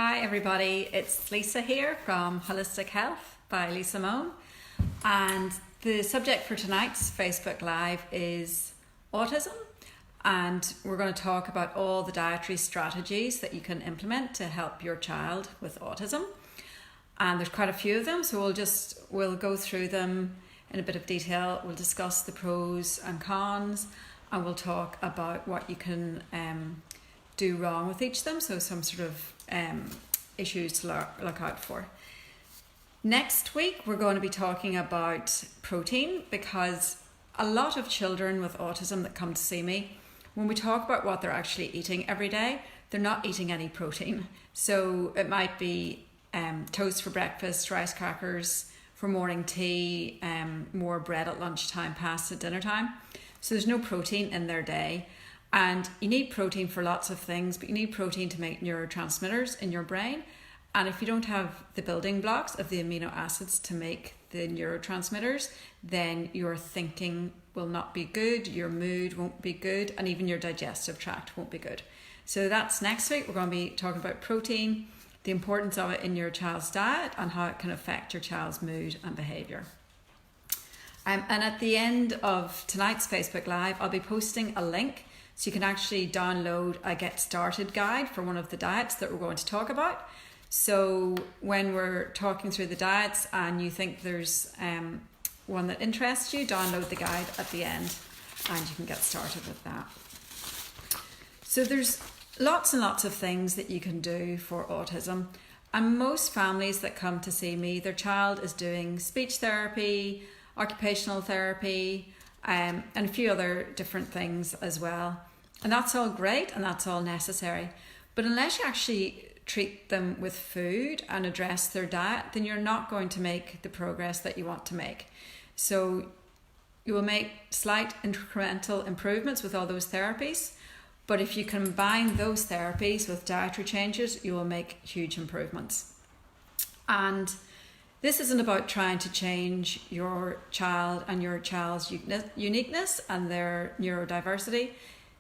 Hi everybody, it's Lisa here from Holistic Health by Lisa Moan, and the subject for tonight's Facebook Live is autism, and we're going to talk about all the dietary strategies that you can implement to help your child with autism. And there's quite a few of them, so we'll go through them in a bit of detail. We'll discuss the pros and cons, and we'll talk about what you can do wrong with each of them, so some sort of issues to look out for. Next week we're going to be talking about protein, because a lot of children with autism that come to see me, when we talk about what they're actually eating every day, they're not eating any protein. So it might be toast for breakfast, rice crackers for morning tea, more bread at lunchtime, pasta at dinner time. So there's no protein in their day. And you need protein for lots of things, but you need protein to make neurotransmitters in your brain. And if you don't have the building blocks of the amino acids to make the neurotransmitters, then your thinking will not be good, your mood won't be good, and even your digestive tract won't be good. So that's next week. We're going to be talking about protein, the importance of it in your child's diet, and how it can affect your child's mood and behaviour. And at the end of tonight's Facebook Live, I'll be posting a link so you can actually download a Get Started guide for one of the diets that we're going to talk about. So when we're talking through the diets and you think there's one that interests you, download the guide at the end and you can get started with that. So there's lots and lots of things that you can do for autism. And most families that come to see me, their child is doing speech therapy, occupational therapy, and a few other different things as well. And that's all great and that's all necessary. But unless you actually treat them with food and address their diet, then you're not going to make the progress that you want to make. So you will make slight incremental improvements with all those therapies. But if you combine those therapies with dietary changes, you will make huge improvements. And this isn't about trying to change your child and your child's uniqueness and their neurodiversity.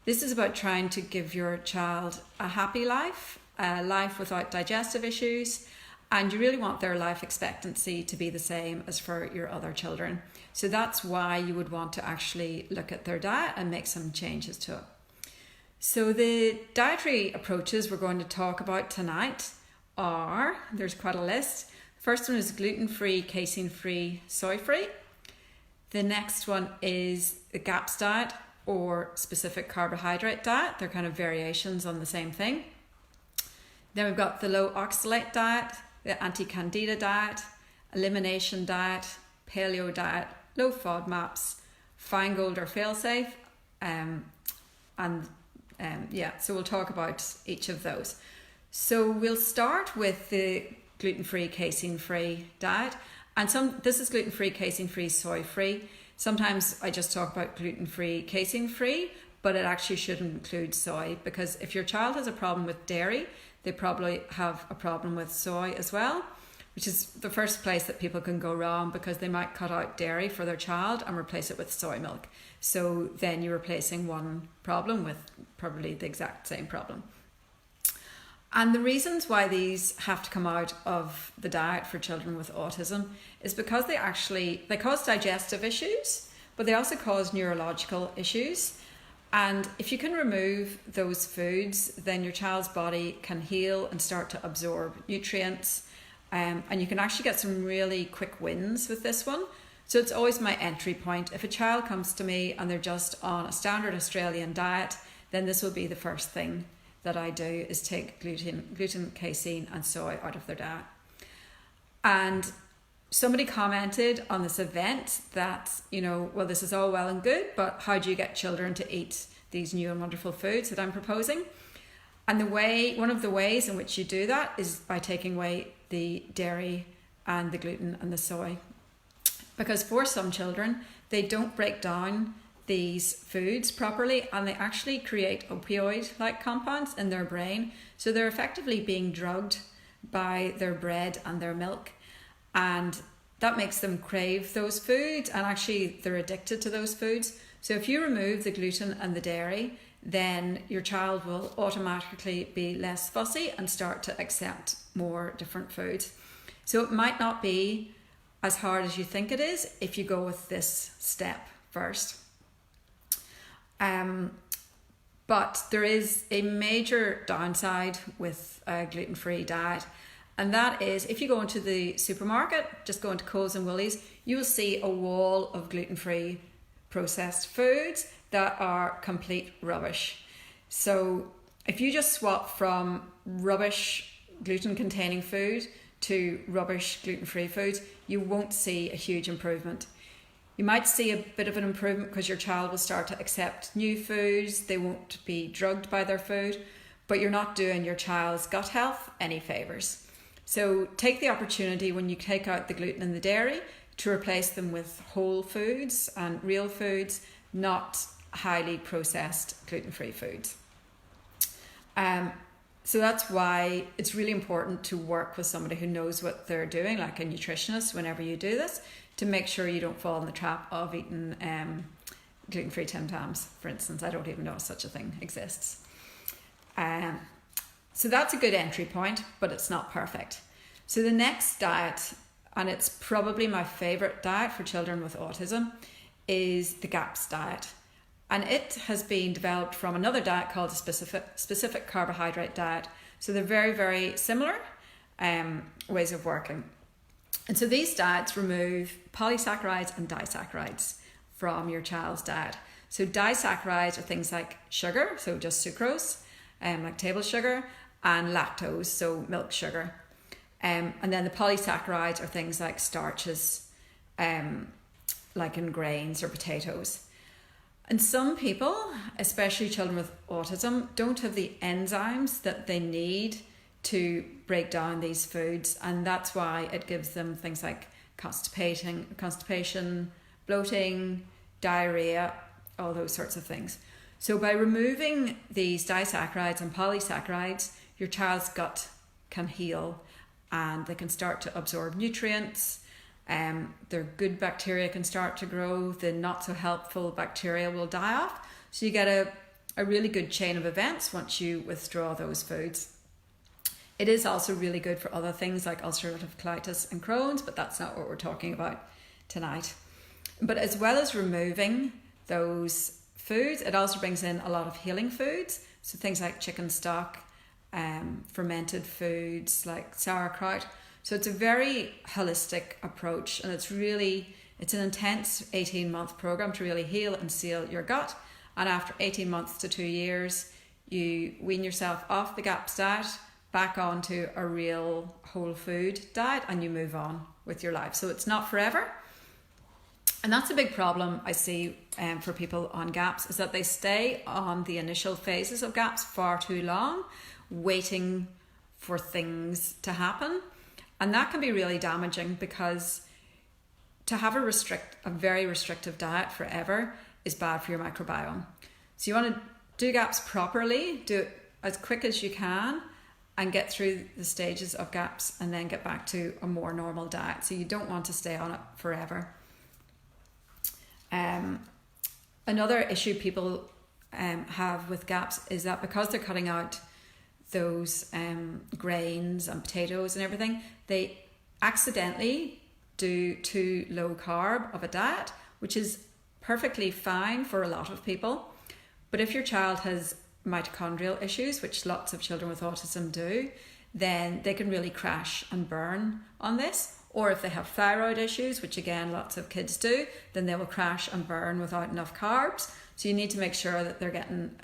This is about trying to give your child a happy life, a life without digestive issues, and you really want their life expectancy to be the same as for your other children. So that's why you would want to actually look at their diet and make some changes to it. So the dietary approaches we're going to talk about tonight are, there's quite a list. The first one is gluten-free, casein-free, soy-free. The next one is the GAPS diet, or specific carbohydrate diet. They're kind of variations on the same thing. Then we've got the low oxalate diet, the anti-candida diet, elimination diet, paleo diet, low FODMAPs, Feingold or failsafe, so we'll talk about each of those. So we'll start with the gluten-free, casein-free diet, and this is gluten-free, casein-free, soy-free. Sometimes I just talk about gluten-free, casein-free, but it actually shouldn't include soy, because if your child has a problem with dairy, they probably have a problem with soy as well, which is the first place that people can go wrong, because they might cut out dairy for their child and replace it with soy milk. So then you're replacing one problem with probably the exact same problem. And the reasons why these have to come out of the diet for children with autism is because they cause digestive issues, but they also cause neurological issues. And if you can remove those foods, then your child's body can heal and start to absorb nutrients. And you can actually get some really quick wins with this one. So it's always my entry point. If a child comes to me and they're just on a standard Australian diet, then this will be the first thing that I do, is take gluten, casein and soy out of their diet. And somebody commented on this event that, well, this is all well and good, but how do you get children to eat these new and wonderful foods that I'm proposing? And one of the ways in which you do that is by taking away the dairy and the gluten and the soy. Because for some children, they don't break down these foods properly, and they actually create opioid-like compounds in their brain. So they're effectively being drugged by their bread and their milk, and that makes them crave those foods, and actually they're addicted to those foods. So if you remove the gluten and the dairy, then your child will automatically be less fussy and start to accept more different foods. So it might not be as hard as you think it is if you go with this step first. But there is a major downside with a gluten-free diet, and that is if you go into the supermarket, just go into Coles and Woolies, you will see a wall of gluten-free processed foods that are complete rubbish. So if you just swap from rubbish gluten-containing food to rubbish gluten-free foods, you won't see a huge improvement. You might see a bit of an improvement because your child will start to accept new foods, they won't be drugged by their food, but you're not doing your child's gut health any favours. So take the opportunity when you take out the gluten and the dairy to replace them with whole foods and real foods, not highly processed gluten-free foods. So that's why it's really important to work with somebody who knows what they're doing, like a nutritionist, whenever you do this, to make sure you don't fall in the trap of eating gluten-free Tim Tams, for instance. I don't even know if such a thing exists. So that's a good entry point, but it's not perfect. So the next diet, and it's probably my favourite diet for children with autism, is the GAPS diet. And it has been developed from another diet called a specific carbohydrate diet. So they're very, very similar ways of working. And so these diets remove polysaccharides and disaccharides from your child's diet. So disaccharides are things like sugar, so just sucrose, like table sugar, and lactose, so milk sugar. And then the polysaccharides are things like starches, like in grains or potatoes. And some people, especially children with autism, don't have the enzymes that they need to break down these foods, and that's why it gives them things like constipation, bloating, diarrhea, all those sorts of things. So by removing these disaccharides and polysaccharides, your child's gut can heal and they can start to absorb nutrients. Their good bacteria can start to grow, the not so helpful bacteria will die off. So you get a really good chain of events once you withdraw those foods. It is also really good for other things like ulcerative colitis and Crohn's, but that's not what we're talking about tonight. But as well as removing those foods, it also brings in a lot of healing foods. So things like chicken stock, fermented foods like sauerkraut. So it's a very holistic approach, and it's an intense 18-month program to really heal and seal your gut. And after 18 months to 2 years, you wean yourself off the GAPS diet, back onto a real whole food diet, and you move on with your life. So it's not forever. And that's a big problem I see for people on GAPS, is that they stay on the initial phases of GAPS far too long, waiting for things to happen. And that can be really damaging, because to have a very restrictive diet forever is bad for your microbiome. So you want to do GAPS properly, do it as quick as you can, and get through the stages of GAPS and then get back to a more normal diet. So you don't want to stay on it forever. Another issue people have with GAPS is that because they're cutting out those grains and potatoes and everything, they accidentally do too low carb of a diet, which is perfectly fine for a lot of people. But if your child has mitochondrial issues, which lots of children with autism do, then they can really crash and burn on this. Or if they have thyroid issues, which again lots of kids do, then they will crash and burn without enough carbs. So you need to make sure that they're getting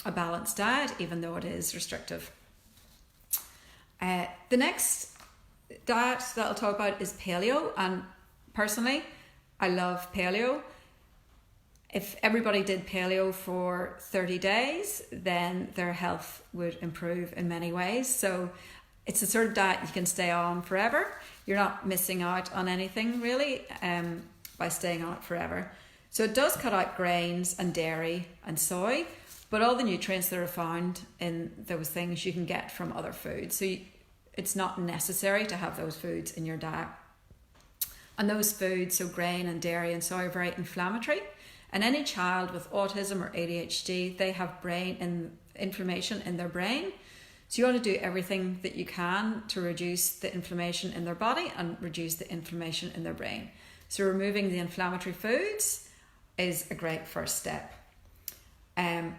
a balanced diet, even though it is restrictive. The next diet that I'll talk about is paleo, and personally I love paleo. If everybody did paleo for 30 days, then their health would improve in many ways. So it's a sort of diet you can stay on forever. You're not missing out on anything really by staying on it forever. So it does cut out grains and dairy and soy, but all the nutrients that are found in those things you can get from other foods. So it's not necessary to have those foods in your diet. And those foods, so grain and dairy and soy, are very inflammatory. And any child with autism or ADHD, they have inflammation in their brain. So you want to do everything that you can to reduce the inflammation in their body and reduce the inflammation in their brain. So removing the inflammatory foods is a great first step. And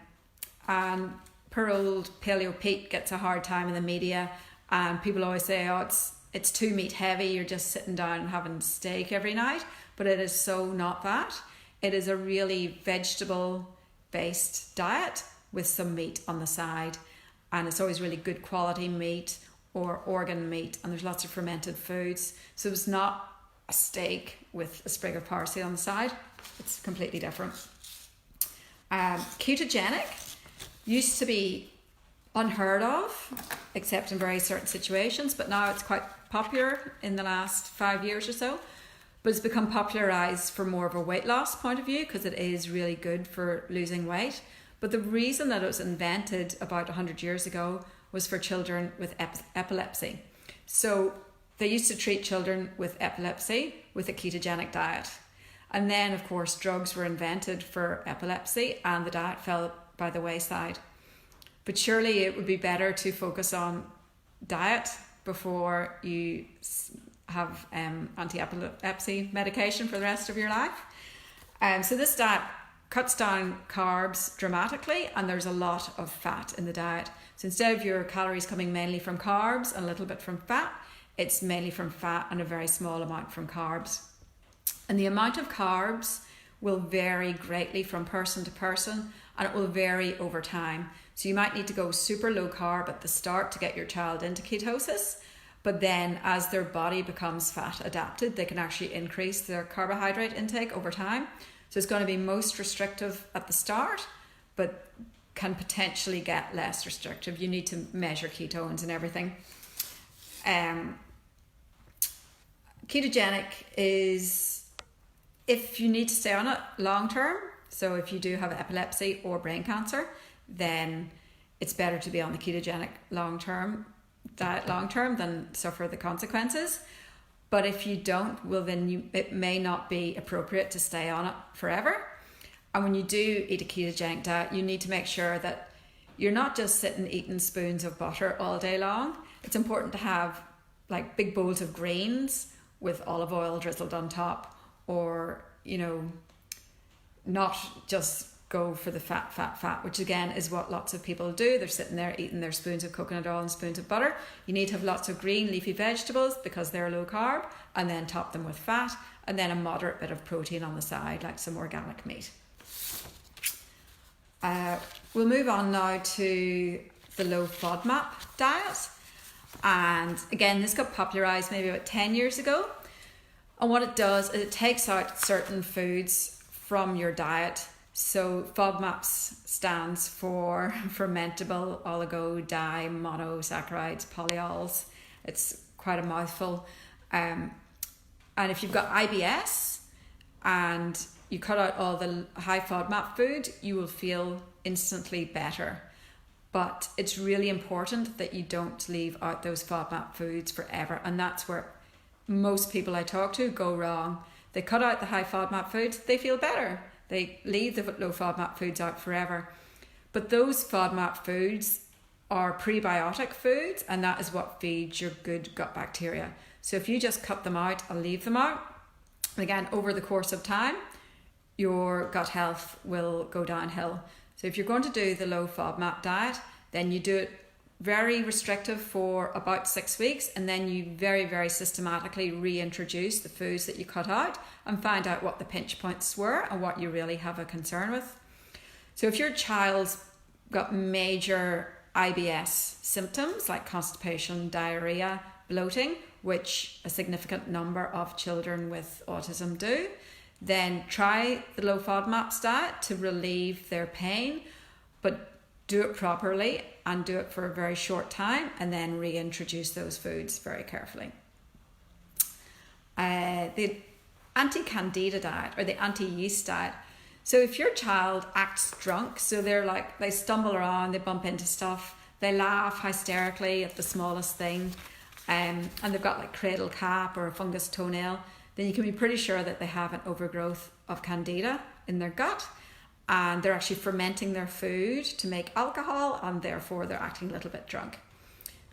poor old Paleo Pete gets a hard time in the media, and people always say, oh, it's too meat heavy, you're just sitting down and having steak every night. But it is so not that. It is a really vegetable based diet with some meat on the side, and it's always really good quality meat or organ meat, and there's lots of fermented foods. So it's not a steak with a sprig of parsley on the side. It's completely different. Ketogenic used to be unheard of, except in very certain situations, but now it's quite popular in the last 5 years or so. But it's become popularized for more of a weight loss point of view, because it is really good for losing weight. But the reason that it was invented about 100 years ago was for children with epilepsy. So they used to treat children with epilepsy with a ketogenic diet. And then, of course, drugs were invented for epilepsy and the diet fell by the wayside. But surely it would be better to focus on diet before you have anti-epilepsy medication for the rest of your life. So this diet cuts down carbs dramatically, and there's a lot of fat in the diet. So instead of your calories coming mainly from carbs and a little bit from fat, it's mainly from fat and a very small amount from carbs. And the amount of carbs will vary greatly from person to person, and it will vary over time. So you might need to go super low carb at the start to get your child into ketosis, but then as their body becomes fat adapted, they can actually increase their carbohydrate intake over time. So it's going to be most restrictive at the start, but can potentially get less restrictive. You need to measure ketones and everything. Ketogenic is if you need to stay on it long term. So if you do have epilepsy or brain cancer, then it's better to be on the ketogenic diet long term than suffer the consequences. But if you don't, well then it may not be appropriate to stay on it forever. And when you do eat a ketogenic diet, you need to make sure that you're not just sitting eating spoons of butter all day long. It's important to have like big bowls of greens with olive oil drizzled on top, or, you know, not just go for the fat, which again is what lots of people do. They're sitting there eating their spoons of coconut oil and spoons of butter. You need to have lots of green leafy vegetables because they're low carb, and then top them with fat, and then a moderate bit of protein on the side, like some organic meat. We'll move on now to the low FODMAP diet. And again, this got popularized maybe about 10 years ago. And what it does is it takes out certain foods from your diet. So FODMAPs stands for fermentable oligomonosaccharides, polyols. It's quite a mouthful. And if you've got IBS and you cut out all the high FODMAP food, you will feel instantly better. But it's really important that you don't leave out those FODMAP foods forever. And that's where most people I talk to go wrong. They cut out the high FODMAP foods, they feel better. They leave the low FODMAP foods out forever. But those FODMAP foods are prebiotic foods, and that is what feeds your good gut bacteria. So if you just cut them out and leave them out, again, over the course of time, your gut health will go downhill. So if you're going to do the low FODMAP diet, then you do it very restrictive for about 6 weeks, and then you very, very systematically reintroduce the foods that you cut out and find out what the pinch points were and what you really have a concern with. So if your child's got major IBS symptoms like constipation, diarrhea, bloating, which a significant number of children with autism do, then try the low FODMAP diet to relieve their pain, but do it properly and do it for a very short time, and then reintroduce those foods very carefully. The anti-candida diet or the anti-yeast diet. So if your child acts drunk, so they stumble around, they bump into stuff, they laugh hysterically at the smallest thing, and they've got like cradle cap or a fungus toenail, then you can be pretty sure that they have an overgrowth of candida in their gut, and they're actually fermenting their food to make alcohol, and therefore they're acting a little bit drunk.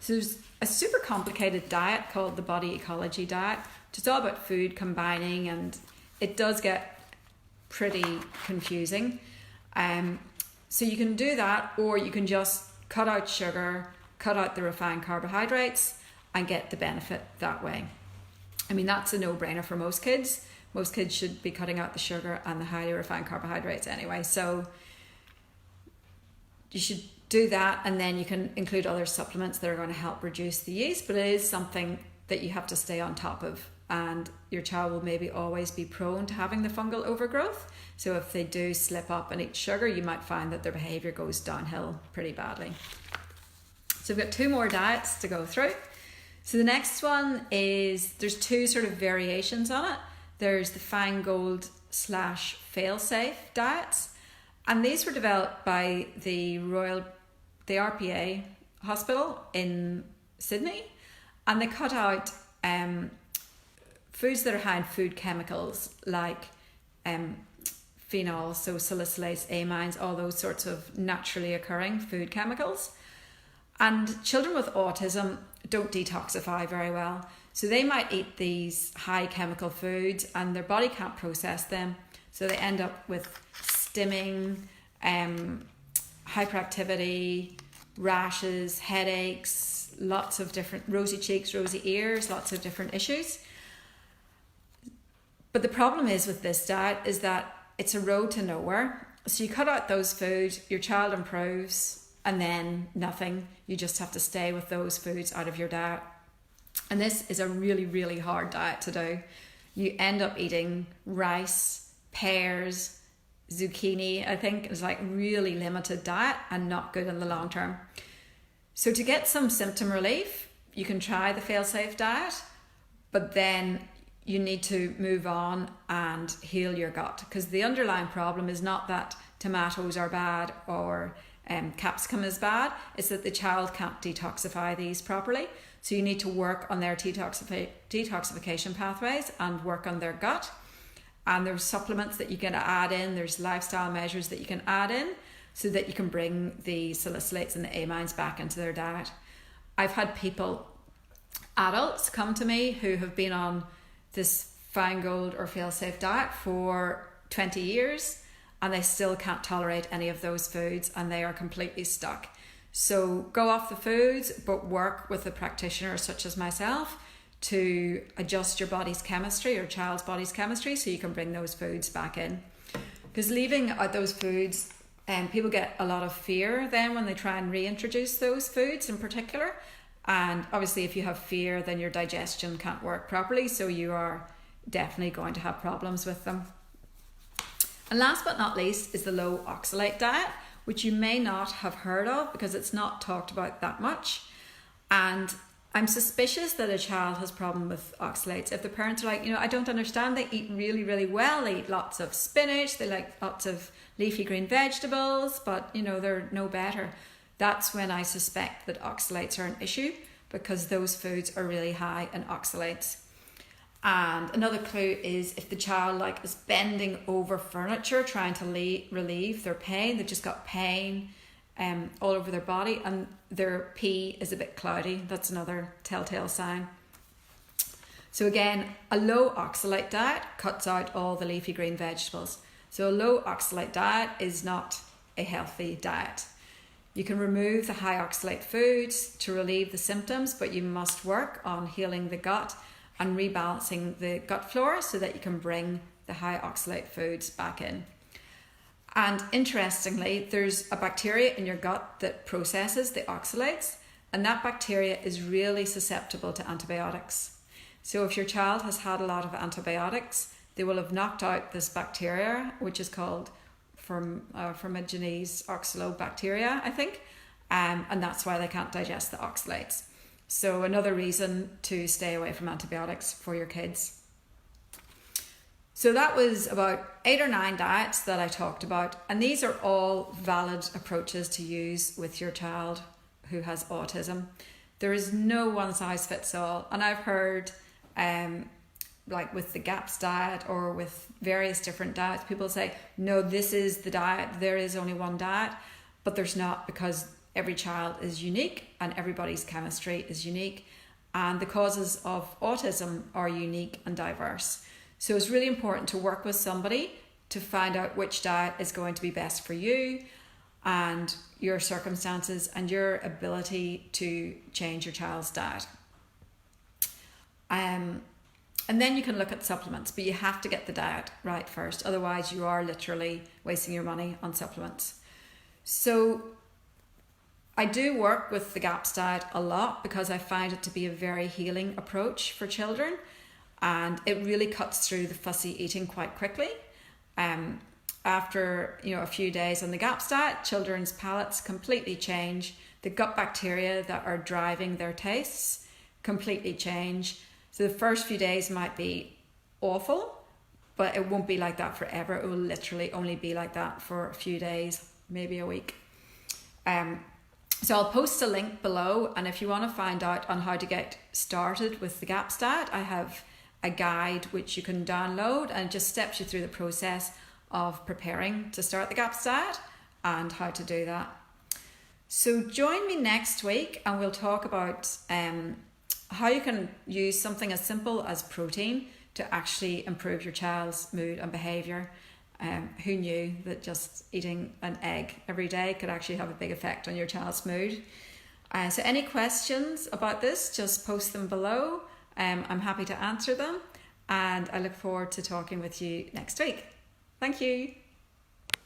So there's a super complicated diet called the body ecology diet, which is all about food combining, and it does get pretty confusing. So you can do that, or you can just cut out sugar, cut out the refined carbohydrates, and get the benefit that way. I mean, that's a no-brainer for most kids. Most kids should be cutting out the sugar and the highly refined carbohydrates anyway. So you should do that, and then you can include other supplements that are going to help reduce the yeast, but it is something that you have to stay on top of, and your child will maybe always be prone to having the fungal overgrowth. So if they do slip up and eat sugar, you might find that their behaviour goes downhill pretty badly. So we've got 2 more diets to go through. So the next one is, there's 2 sort of variations on it. There's the Feingold / fail-safe diets, and these were developed by the RPA hospital in Sydney, and they cut out foods that are high in food chemicals like phenol, so salicylates, amines, all those sorts of naturally occurring food chemicals. And children with autism don't detoxify very well. So they might eat these high chemical foods and their body can't process them. So they end up with stimming, hyperactivity, rashes, headaches, lots of different rosy cheeks, rosy ears, lots of different issues. But the problem is with this diet is that it's a road to nowhere. So you cut out those foods, your child improves, and then nothing. You just have to stay with those foods out of your diet. And this is a really, really hard diet to do. You end up eating rice, pears, zucchini. I think it's like really limited diet and not good in the long term. So to get some symptom relief, you can try the fail-safe diet, but then you need to move on and heal your gut, because the underlying problem is not that tomatoes are bad or capsicum is bad, it's that the child can't detoxify these properly. So you need to work on their detoxification pathways and work on their gut. And there's supplements that you can add in, there's lifestyle measures that you can add in so that you can bring the salicylates and the amines back into their diet. I've had people, adults, come to me who have been on this Feingold or fail-safe diet for 20 years and they still can't tolerate any of those foods and they are completely stuck. So go off the foods, but work with a practitioner such as myself to adjust your body's chemistry, your child's body's chemistry, so you can bring those foods back in. Because leaving out those foods, people get a lot of fear then when they try and reintroduce those foods in particular. And obviously if you have fear, then your digestion can't work properly, so you are definitely going to have problems with them. And last but not least is the low oxalate diet, which you may not have heard of because it's not talked about that much. And I'm suspicious that a child has problem with oxalates if the parents are like, I don't understand, they eat really, really well, they eat lots of spinach, they like lots of leafy green vegetables, but they're no better. That's when I suspect that oxalates are an issue, because those foods are really high in oxalates. And another clue is if the child is bending over furniture trying to relieve their pain, they've just got pain all over their body and their pee is a bit cloudy. That's another telltale sign. So again, a low oxalate diet cuts out all the leafy green vegetables. So a low oxalate diet is not a healthy diet. You can remove the high oxalate foods to relieve the symptoms, but you must work on healing the gut and rebalancing the gut flora so that you can bring the high oxalate foods back in. And interestingly, there's a bacteria in your gut that processes the oxalates, and that bacteria is really susceptible to antibiotics. So if your child has had a lot of antibiotics, they will have knocked out this bacteria, which is called Formigenes oxalobacteria, I think, and that's why they can't digest the oxalates. So another reason to stay away from antibiotics for your kids. So that was about 8 or 9 diets that I talked about, and these are all valid approaches to use with your child who has autism. There is no one size fits all, and I've heard like with the GAPS diet or with various different diets, people say, no, this is the diet, there is only one diet, but there's not, because every child is unique and everybody's chemistry is unique, and the causes of autism are unique and diverse. So it's really important to work with somebody to find out which diet is going to be best for you and your circumstances and your ability to change your child's diet. And then you can look at supplements, but you have to get the diet right first. Otherwise, you are literally wasting your money on supplements. So I do work with the GAPS diet a lot because I find it to be a very healing approach for children, and it really cuts through the fussy eating quite quickly. After a few days on the GAPS diet, children's palates completely change. The gut bacteria that are driving their tastes completely change. So the first few days might be awful, but it won't be like that forever. It will literally only be like that for a few days, maybe a week. So I'll post a link below, and if you want to find out on how to get started with the GAPS diet, I have a guide which you can download, and it just steps you through the process of preparing to start the GAPS diet and how to do that. So join me next week and we'll talk about how you can use something as simple as protein to actually improve your child's mood and behaviour. Who knew that just eating an egg every day could actually have a big effect on your child's mood? So any questions about this, just post them below. I'm happy to answer them, and I look forward to talking with you next week. Thank you.